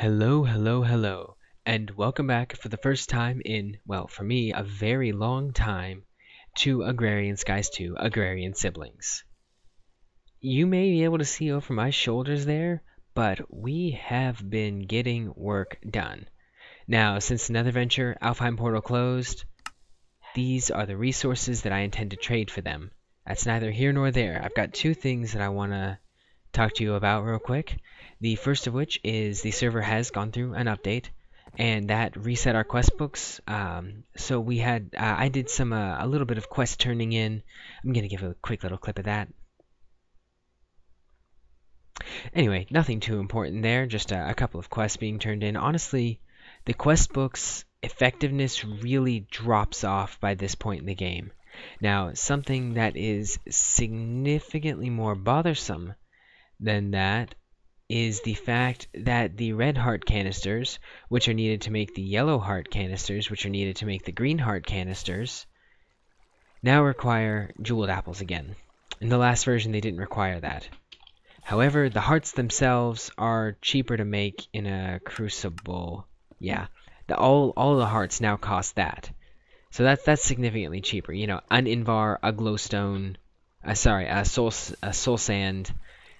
Hello, and welcome back for the first time in, well, for me, a very long time, to Agrarian Skies 2, Agrarian Siblings. You may be able to see over my shoulders there, but we have been getting work done. Now, since the Nether Venture Alfheim portal closed, these are the resources that I intend to trade for them. That's neither here nor there. I've got two things that I want to talk to you about real quick. The first of which is the server has gone through an update, and that reset our quest books. So we had, I did a little bit of quest turning in. I'm gonna give a quick little clip of that. Anyway, nothing too important there, just a couple of quests being turned in. Honestly, the quest books effectiveness really drops off by this point in the game. Now, something that is significantly more bothersome than that is the fact that the red heart canisters, which are needed to make the yellow heart canisters, which are needed to make the green heart canisters, now require jeweled apples again. In the last version, they didn't require that. However, the hearts themselves are cheaper to make in a crucible. Yeah, all the hearts now cost that. So that's significantly cheaper. You know, an invar, a glowstone, a soul sand,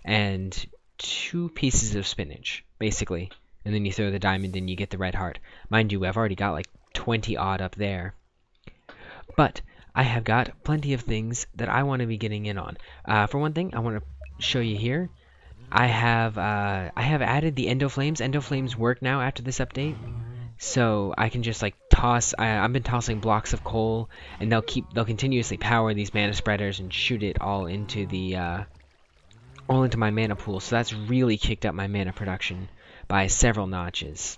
and 2 pieces of spinach, basically. And then you throw the diamond in, you get the red heart. Mind you, I've already got like 20 odd up there. But I have got plenty of things that I want to be getting in on. For one thing, I want to show you here. I have added the endo flames. Endo flames work now after this update. So I can just like toss. I've been tossing blocks of coal, and they'll continuously power these mana spreaders and shoot it all into my mana pool. So that's really kicked up my mana production by several notches.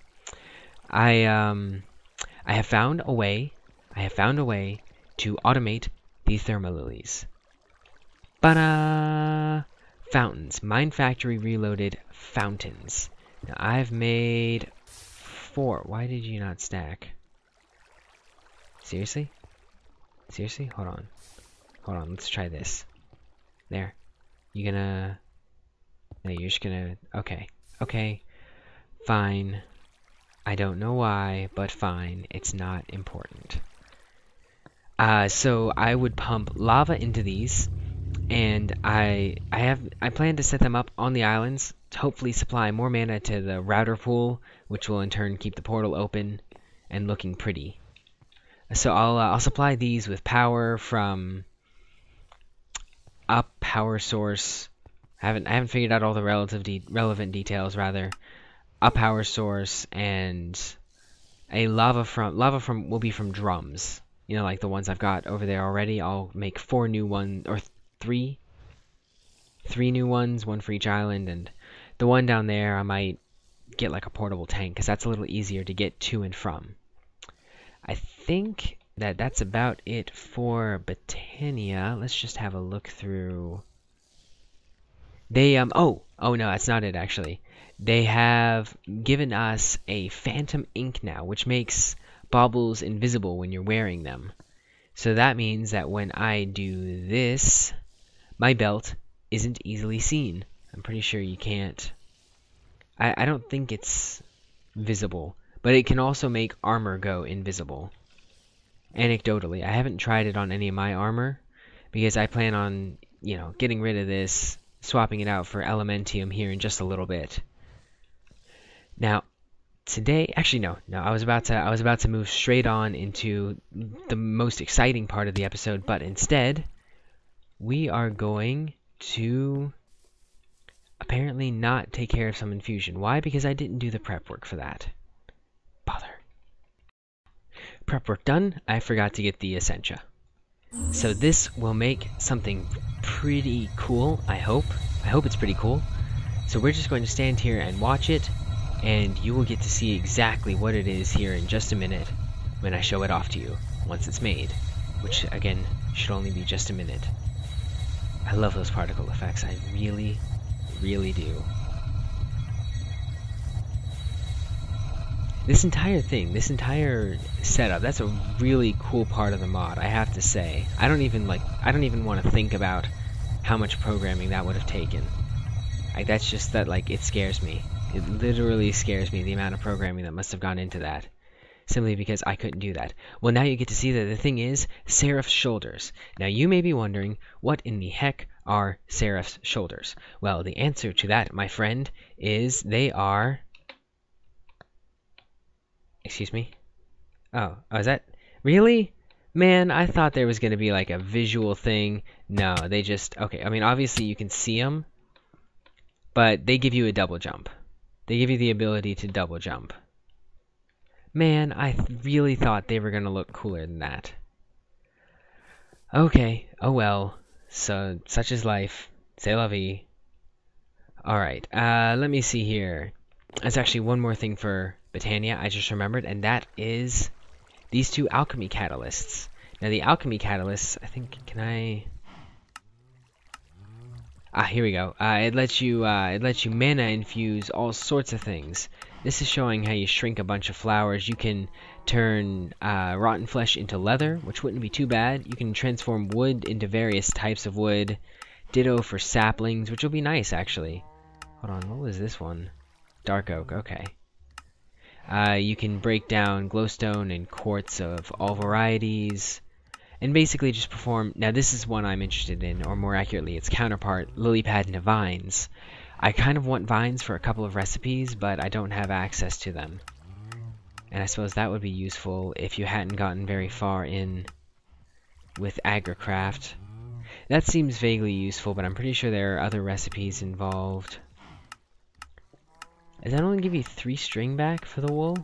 I have found a way to automate the thermalilies. Ba-da! Fountains. Mine Factory Reloaded fountains. Now I've made 4. Why did you not stack? Seriously? Seriously? Hold on, let's try this. There. You gonna... No, you're just gonna... Okay. Fine. I don't know why, but fine. It's not important. So I would pump lava into these, and I plan to set them up on the islands to hopefully supply more mana to the router pool, which will in turn keep the portal open and looking pretty. So I'll supply these with power from a power source. I haven't figured out all the relevant details. Rather, a power source and a lava from will be from drums. You know, like the ones I've got over there already. I'll make 4 new ones, or 3 new ones, 1 for each island, and the one down there I might get like a portable tank, because that's a little easier to get to and from. I think that's about it for Botania. Let's just have a look through. They oh no, that's not it actually. They have given us a phantom ink now, which makes baubles invisible when you're wearing them. So that means that when I do this, my belt isn't easily seen. I'm pretty sure you can't. I don't think it's visible, but it can also make armor go invisible. Anecdotally, I haven't tried it on any of my armor, because I plan on, you know, getting rid of this, swapping it out for Elementium here in just a little bit. Now, today, actually no, I was about to move straight on into the most exciting part of the episode, but instead, we are going to apparently not take care of some infusion. Why? Because I didn't do the prep work for that. Bother. Prep work done, I forgot to get the Essentia. So this will make something pretty cool, I hope. I hope it's pretty cool. So we're just going to stand here and watch it, and you will get to see exactly what it is here in just a minute when I show it off to you, once it's made. Which, again, should only be just a minute. I love those particle effects, I really, really do. This entire thing, this entire setup, that's a really cool part of the mod, I have to say. I don't even want to think about how much programming that would have taken. Like, that's just that, like, it scares me. It literally scares me, the amount of programming that must have gone into that. Simply because I couldn't do that. Well, now you get to see that the thing is Seraph's shoulders. Now you may be wondering, what in the heck are Seraph's shoulders? Well, the answer to that, my friend, is they are... Excuse me? Oh, is that... Really? Man, I thought there was going to be like a visual thing. No, they just... Okay, I mean, obviously you can see them, but they give you a double jump. They give you the ability to double jump. Man, I really thought they were going to look cooler than that. Okay, oh well. So, such is life. C'est la vie. Alright, let me see here. There's actually one more thing for Botania I just remembered, and that is these two alchemy catalysts. Now, the alchemy catalysts, I think, can I... Ah, here we go. It lets you mana infuse all sorts of things. This is showing how you shrink a bunch of flowers. You can turn rotten flesh into leather, which wouldn't be too bad. You can transform wood into various types of wood. Ditto for saplings, which will be nice, actually. Hold on, what was this one? Dark oak, okay. You can break down glowstone and quartz of all varieties. And basically just perform... Now this is one I'm interested in, or more accurately, its counterpart, lily pad into vines. I kind of want vines for a couple of recipes, but I don't have access to them. And I suppose that would be useful if you hadn't gotten very far in with agricraft. That seems vaguely useful, but I'm pretty sure there are other recipes involved. Does that only give you 3 string back for the wool?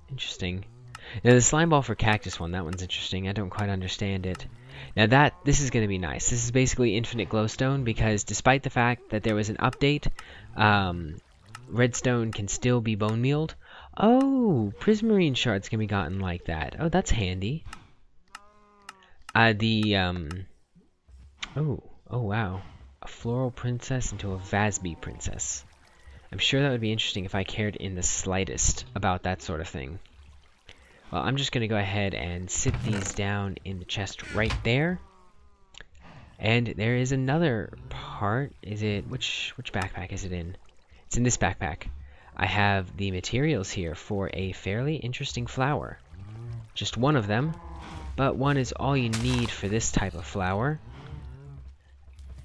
Interesting. Now the slime ball for cactus one, that one's interesting. I don't quite understand it. Now this is going to be nice. This is basically infinite glowstone, because despite the fact that there was an update, redstone can still be bone mealed. Oh, prismarine shards can be gotten like that. Oh, that's handy. Oh wow. A floral princess into a Vasby princess. I'm sure that would be interesting if I cared in the slightest about that sort of thing. Well, I'm just going to go ahead and sit these down in the chest right there. And there is another part. Is it... Which backpack is it in? It's in this backpack. I have the materials here for a fairly interesting flower. Just one of them, but one is all you need for this type of flower.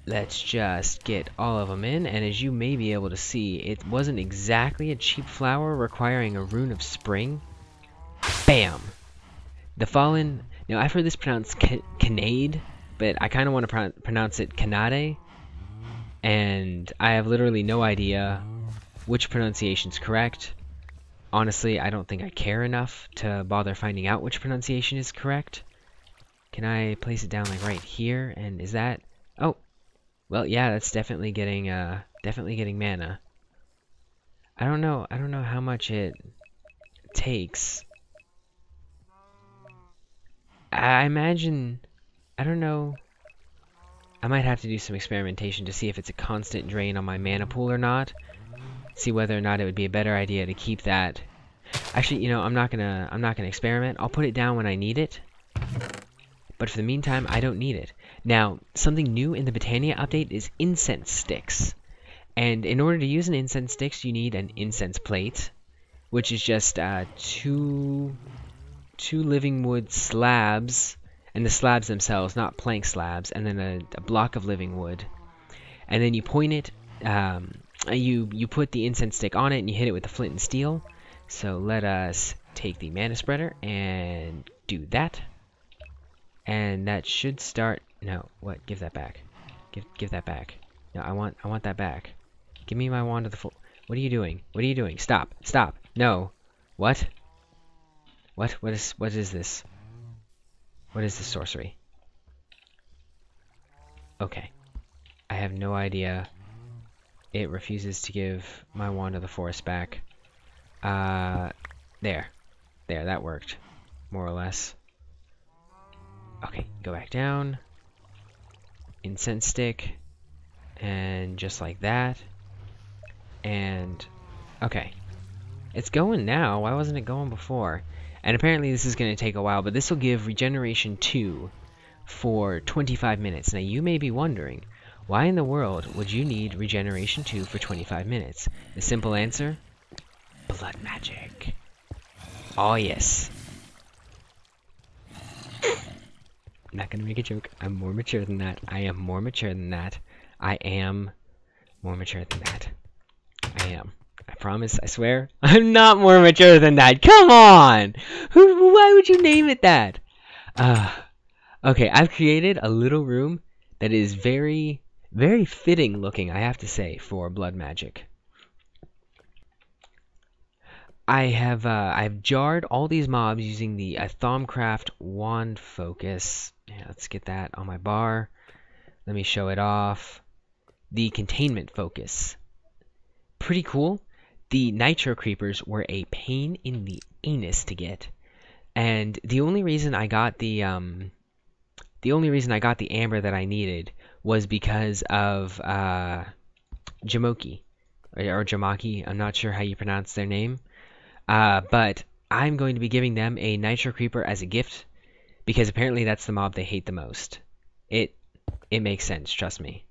Let's just get all of them in, and as you may be able to see, it wasn't exactly a cheap flower requiring a rune of spring. Bam! The Fallen... Now, I've heard this pronounced Canade, but I kind of want to pronounce it Canade. And I have literally no idea which pronunciation's correct. Honestly, I don't think I care enough to bother finding out which pronunciation is correct. Can I place it down, like, right here? And is that... Oh! Well, yeah, that's definitely getting mana. I don't know how much it takes. I imagine... I don't know... I might have to do some experimentation to see if it's a constant drain on my mana pool or not. See whether or not it would be a better idea to keep that. Actually, you know, I'm not gonna experiment. I'll put it down when I need it. But for the meantime, I don't need it. Now, something new in the Botania update is incense sticks. And in order to use an incense sticks, you need an incense plate, which is just two living wood slabs, and the slabs themselves, not plank slabs, and then a block of living wood. And then you point it, you put the incense stick on it, and you hit it with the flint and steel. So let us take the mana spreader and do that. And that should start... No, what? Give that back. Give that back. No, I want that back. Give me my wand of the full... What are you doing? What are you doing? Stop! Stop! No! What? What is this? What is this sorcery? Okay. I have no idea. It refuses to give my wand of the forest back. There, that worked. More or less. Okay, go back down. Incense stick. And just like that. And... okay. It's going now. Why wasn't it going before? And apparently this is going to take a while, but this will give regeneration 2 for 25 minutes. Now you may be wondering, Why in the world would you need regeneration 2 for 25 minutes? The simple answer? Blood magic. Oh yes. I'm not gonna make a joke. I'm more mature than that. I am more mature than that. I am more mature than that. I am. I promise, I swear. I'm not more mature than that. Come on! Why would you name it that? Okay, I've created a little room that is very, very fitting looking, I have to say, for blood magic. I've jarred all these mobs using the Thomcraft wand focus. Yeah, let's get that on my bar. Let me show it off. The containment focus. Pretty cool. The nitro creepers were a pain in the anus to get, and the only reason I got the amber that I needed was because of Jamoki or Jamaki. I'm not sure how you pronounce their name. But I'm going to be giving them a Nitro Creeper as a gift because apparently that's the mob they hate the most. It makes sense, trust me.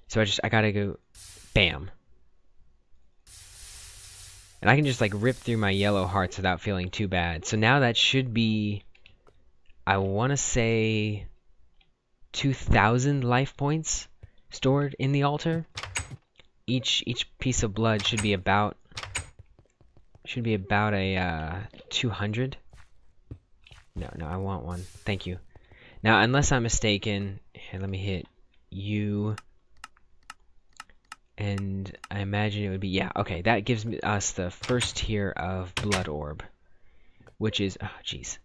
So I gotta go, bam. And I can just like rip through my yellow hearts without feeling too bad. So now that should be, I want to say, 2,000 life points stored in the altar. Each piece of blood should be about a 200. No, I want one. Thank you. Now, unless I'm mistaken, here, let me hit U. And I imagine it would be, yeah, okay, that gives us the first tier of blood orb, which is, oh, jeez,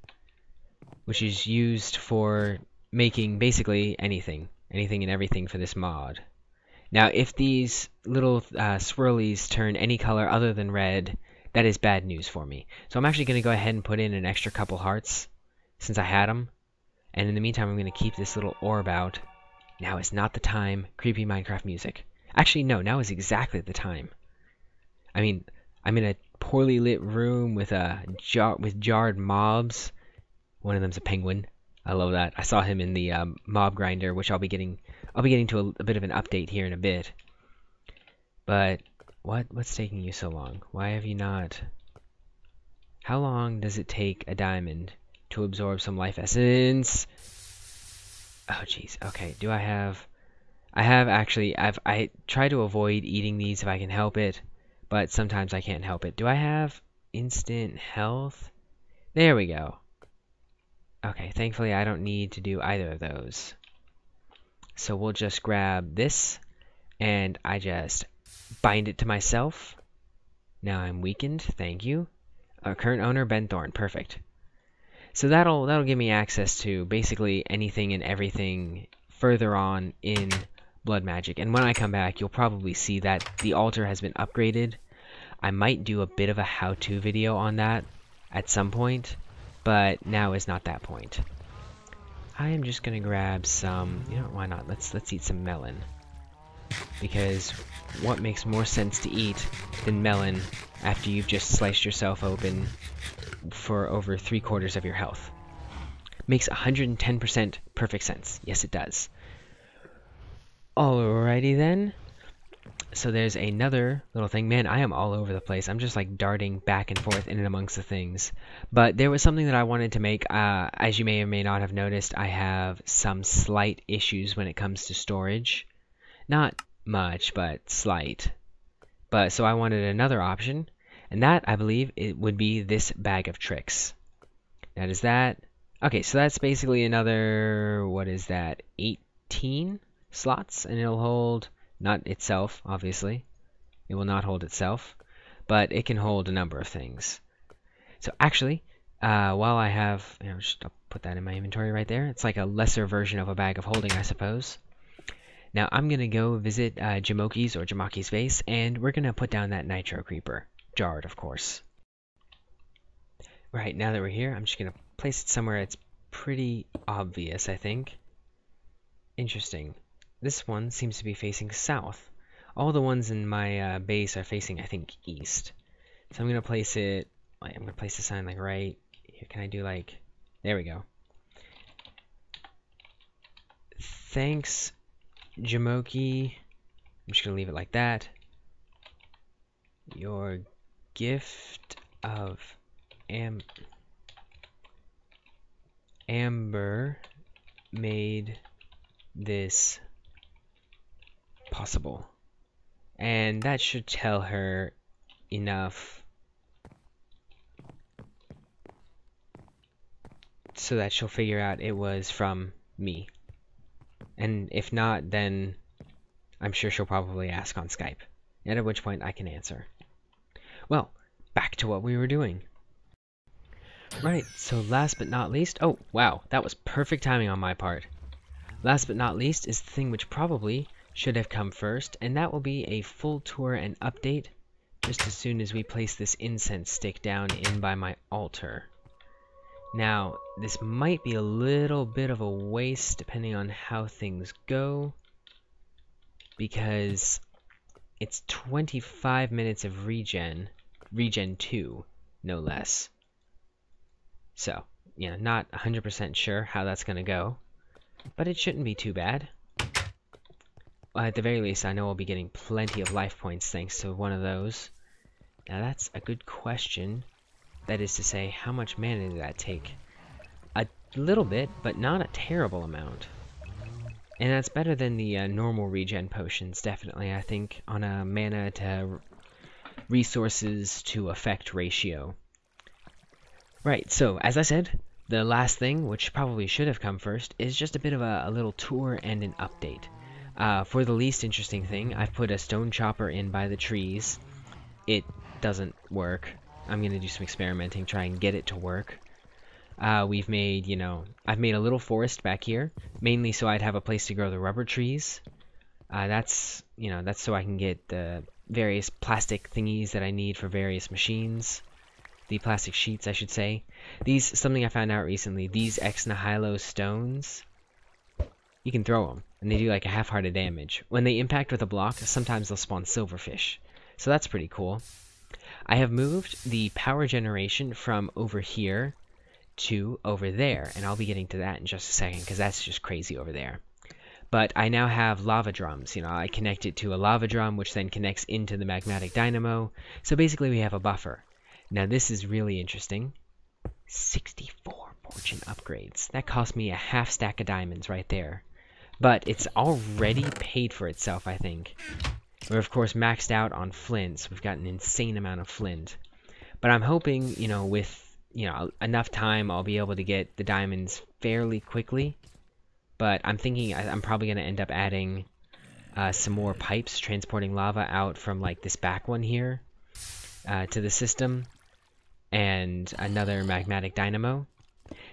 which is used for making basically anything and everything for this mod. Now, if these little swirlies turn any color other than red, that is bad news for me. So I'm actually going to go ahead and put in an extra couple hearts, since I had them. And in the meantime, I'm going to keep this little orb out. Now is not the time. Creepy Minecraft music. Actually, no, now is exactly the time. I mean, I'm in a poorly lit room with jarred mobs. One of them's a penguin. I love that. I saw him in the mob grinder, which I'll be getting to a bit of an update here in a bit. But what's taking you so long? Why have you not? How long does it take a diamond to absorb some life essence? Oh jeez. Okay, do I have I try to avoid eating these if I can help it, but sometimes I can't help it. Do I have instant health? There we go. Okay, thankfully I don't need to do either of those. So we'll just grab this and I just bind it to myself. Now I'm weakened, thank you. Our current owner, Ben Thorne, perfect. So that'll give me access to basically anything and everything further on in blood magic. And when I come back, you'll probably see that the altar has been upgraded. I might do a bit of a how-to video on that at some point, but now is not that point. I am just gonna grab some, you know, why not? Let's eat some melon. Because what makes more sense to eat than melon after you've just sliced yourself open for over 3/4 of your health? Makes 110% perfect sense. Yes, it does. Alrighty then. So there's another little thing. Man, I am all over the place. I'm just like darting back and forth in and amongst the things. But there was something that I wanted to make. As you may or may not have noticed, I have some slight issues when it comes to storage. Not much, but slight. But so I wanted another option. And that, I believe, it would be this bag of tricks. Now, does that... Okay, so that's basically another... What is that? 18 slots? And it'll hold... Not itself, obviously. It will not hold itself. But it can hold a number of things. So actually, while I have... You know, I'll put that in my inventory right there. It's like a lesser version of a bag of holding, I suppose. Now, I'm going to go visit Jamaki's base, and we're going to put down that Nitro Creeper. Jarred, of course. Right, now that we're here, I'm just going to place it somewhere it's pretty obvious, I think. Interesting. This one seems to be facing south. All the ones in my base are facing, I think, east. So I'm going to place it... I'm going to place the sign, like, right here. Can I do, like... There we go. Thanks Jamoki, I'm just gonna leave it like that. Your gift of amber made this possible. And that should tell her enough so that she'll figure out it was from me. And if not, then I'm sure she'll probably ask on Skype, and at which point I can answer. Well, back to what we were doing. Right, so last but not least, oh wow, that was perfect timing on my part. Last but not least is the thing which probably should have come first, and that will be a full tour and update just as soon as we place this incense stick down in by my altar. Now, this might be a little bit of a waste depending on how things go, because it's 25 minutes of regen 2, no less. So, not 100% sure how that's going to go, but it shouldn't be too bad. At the very least, I know I'll be getting plenty of life points thanks to one of those. Now that's a good question. That is to say, how much mana did that take? A little bit, but not a terrible amount. And that's better than the normal regen potions, definitely, I think, on a mana to resources to effect ratio. Right, so, as I said, the last thing, which probably should have come first, is just a bit of a little tour and an update. For the least interesting thing, I've put a stone chopper in by the trees. It doesn't work. I'm going to do some experimenting, try and get it to work. We've made, I've made a little forest back here, mainly so I'd have a place to grow the rubber trees. That's so I can get the various plastic thingies that I need for various machines. The plastic sheets, I should say. Something I found out recently, these ex nihilo stones, you can throw them, and they do like a half-hearted damage. When they impact with a block, sometimes they'll spawn silverfish. So that's pretty cool. I have moved the power generation from over here to over there, and I'll be getting to that in just a second, because that's just crazy over there. But I now have lava drums. I connect it to a lava drum, which then connects into the magmatic dynamo. So basically we have a buffer. Now this is really interesting. 64 fortune upgrades. That cost me a half stack of diamonds right there. But it's already paid for itself, I think. We're of course maxed out on flint, so we've got an insane amount of flint. But I'm hoping, with enough time, I'll be able to get the diamonds fairly quickly. But I'm thinking I'm probably going to end up adding some more pipes transporting lava out from like this back one here to the system, and another magmatic dynamo.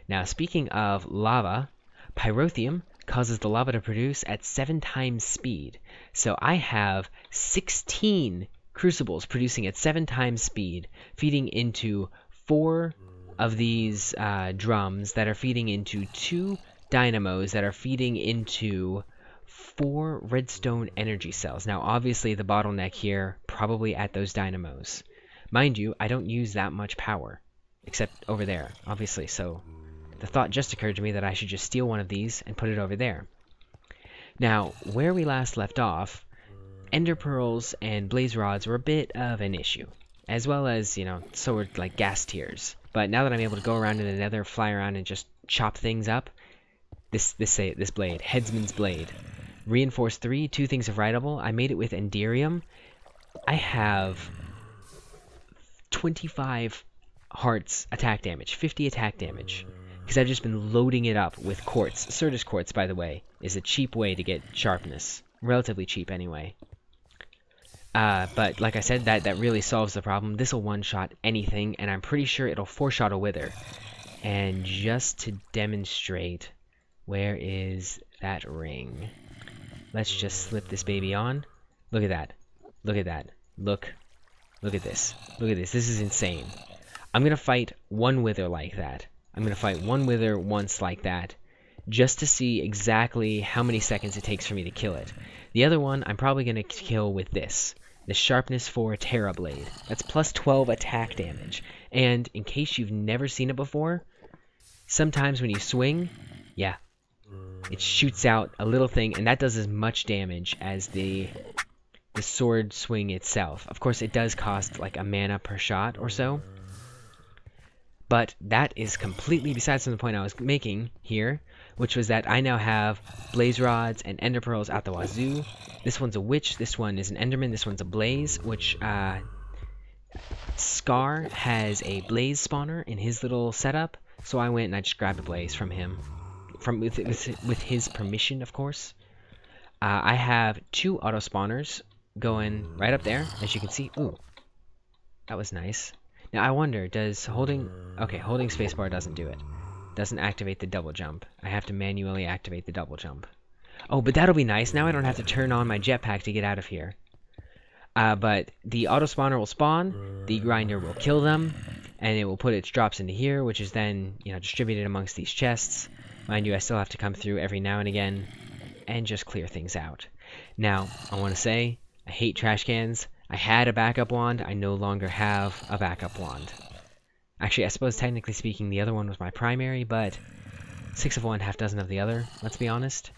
Now, speaking of lava, pyrotheum causes the lava to produce at 7 times speed. So I have 16 crucibles producing at 7 times speed, feeding into 4 of these drums that are feeding into 2 dynamos that are feeding into 4 redstone energy cells. Now, obviously, the bottleneck here, probably at those dynamos. Mind you, I don't use that much power, except over there, obviously, so the thought just occurred to me that I should just steal one of these and put it over there. Now, where we last left off, ender pearls and blaze rods were a bit of an issue, as well as, so were like gas tiers. But now that I'm able to go around in the nether, fly around and just chop things up, this blade, Headsman's Blade, reinforced 3, 2 things of writable. I made it with enderium. I have 25 hearts attack damage, 50 attack damage, because I've just been loading it up with quartz. Certus quartz, by the way, is a cheap way to get sharpness. Relatively cheap, anyway. But like I said, that really solves the problem. This will one-shot anything, and I'm pretty sure it'll 4-shot a wither. And just to demonstrate, where is that ring? Let's just slip this baby on. Look at that. Look at that. Look at this. Look at this. This is insane. I'm going to fight one wither like that. I'm going to fight one wither once like that, just to see exactly how many seconds it takes for me to kill it. The other one, I'm probably going to kill with this. The Sharpness 4 Terra Blade. That's plus 12 attack damage. And in case you've never seen it before, sometimes when you swing, yeah, it shoots out a little thing, and that does as much damage as the sword swing itself. Of course, it does cost like a mana per shot or so. But that is completely besides from the point I was making here, which was that I now have blaze rods and ender pearls out the wazoo. This one's a witch, this one is an enderman, this one's a blaze, which Scar has a blaze spawner in his little setup, so I went and I just grabbed a blaze from him, with his permission, of course. I have 2 auto spawners going right up there, as you can see. Ooh, that was nice. Now I wonder, does holding spacebar doesn't do it. Doesn't activate the double jump. I have to manually activate the double jump. Oh, but that'll be nice. Now I don't have to turn on my jetpack to get out of here. But the auto spawner will spawn, the grinder will kill them, and it will put its drops into here, which is then, distributed amongst these chests. Mind you, I still have to come through every now and again and just clear things out. Now, I want to say, I hate trash cans. I had a backup wand. I no longer have a backup wand. Actually, I suppose technically speaking, the other one was my primary, but 6 of one, half dozen of the other, let's be honest.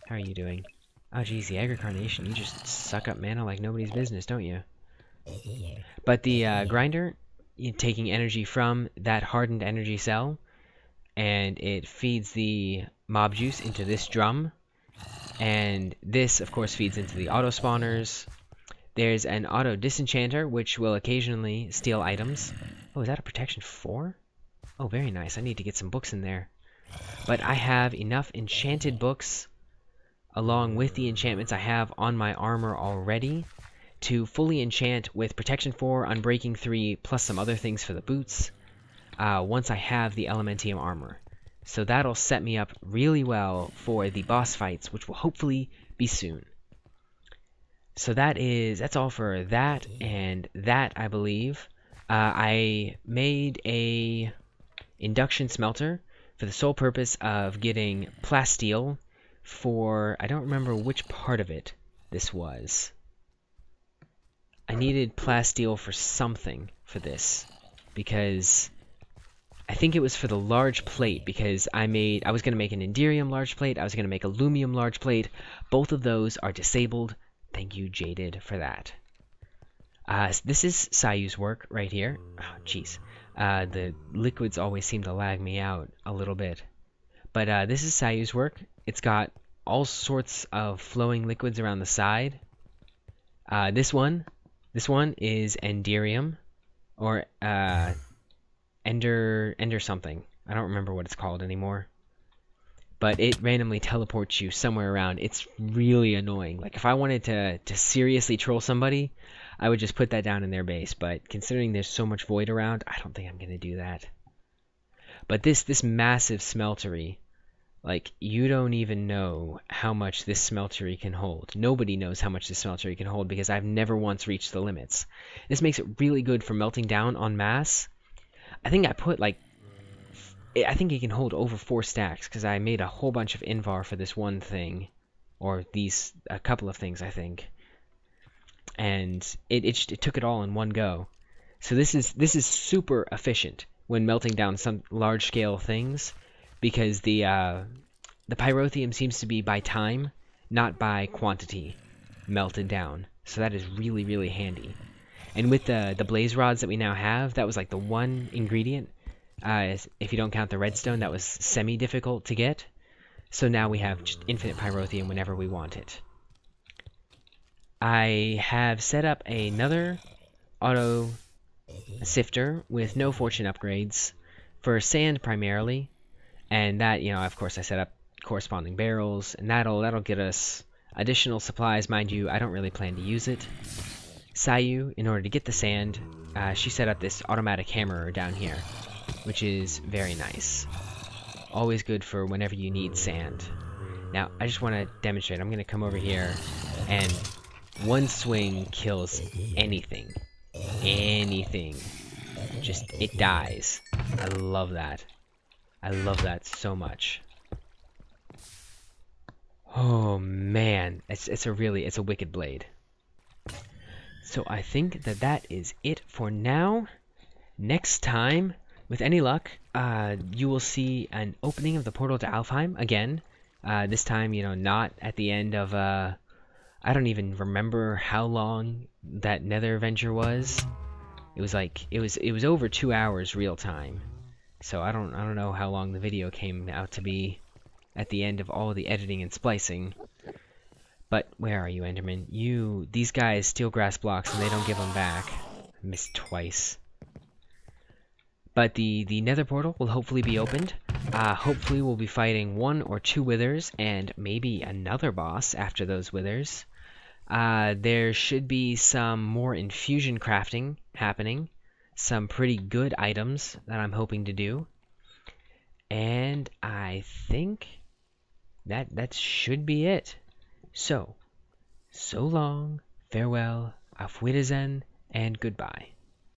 How are you doing? Oh geez, the Agri-Carnation, you just suck up mana like nobody's business, don't you? But the grinder, taking energy from that hardened energy cell, and it feeds the mob juice into this drum, and this, of course, feeds into the auto spawners. There's an auto disenchanter, which will occasionally steal items. Oh, is that a protection 4? Oh, very nice. I need to get some books in there. But I have enough enchanted books, along with the enchantments I have on my armor already, to fully enchant with protection 4, unbreaking 3, plus some other things for the boots, once I have the Elementium armor. So that'll set me up really well for the boss fights, which will hopefully be soon. So that's all for that, and that, I believe. I made a induction smelter for the sole purpose of getting plasteel for, I don't remember which part of it this was. I needed plasteel for something for this, because I think it was for the large plate, because I was going to make an Enderium large plate, I was going to make a Lumium large plate. Both of those are disabled. Thank you, Jaded, for that. This is Sayu's work right here. Oh, jeez. The liquids always seem to lag me out a little bit. But this is Sayu's work. It's got all sorts of flowing liquids around the side. This one is Enderium, or Ender something. I don't remember what it's called anymore. But it randomly teleports you somewhere around. It's really annoying. Like, if I wanted to seriously troll somebody, I would just put that down in their base. But considering there's so much void around, I don't think I'm going to do that. But this massive smeltery, like, you don't even know how much this smeltery can hold. Nobody knows how much this smeltery can hold, because I've never once reached the limits. This makes it really good for melting down en masse. I think I put, like, I think it can hold over 4 stacks, because I made a whole bunch of Invar for this one thing, or a couple of things, I think, and it took it all in one go. So this is super efficient when melting down some large scale things, because the pyrotheum seems to be by time, not by quantity, melted down. So that is really, really handy. And with the blaze rods that we now have, that was like the one ingredient. If you don't count the redstone, that was semi-difficult to get. So now we have just infinite pyrotheum whenever we want it. I have set up another auto sifter with no fortune upgrades for sand primarily, and that, of course, I set up corresponding barrels, and that'll get us additional supplies. Mind you, I don't really plan to use it. Sayu, in order to get the sand, she set up this automatic hammerer down here, which is very nice. Always good for whenever you need sand. Now, I just want to demonstrate. I'm going to come over here, and one swing kills anything. Anything. Just, it dies. I love that. I love that so much. Oh, man. It's a wicked blade. So I think that is it for now. Next time, with any luck, you will see an opening of the portal to Alfheim again, This time, not at the end of I don't even remember how long that Nether adventure was. It was like it was over 2 hours real time. So I don't know how long the video came out to be at the end of all the editing and splicing. But where are you, Enderman? These guys steal grass blocks and they don't give them back. Missed twice. But the nether portal will hopefully be opened. Hopefully we'll be fighting 1 or 2 withers and maybe another boss after those withers. There should be some more infusion crafting happening. Some pretty good items that I'm hoping to do. And I think that should be it. So long, farewell, auf Wiedersehen, and goodbye.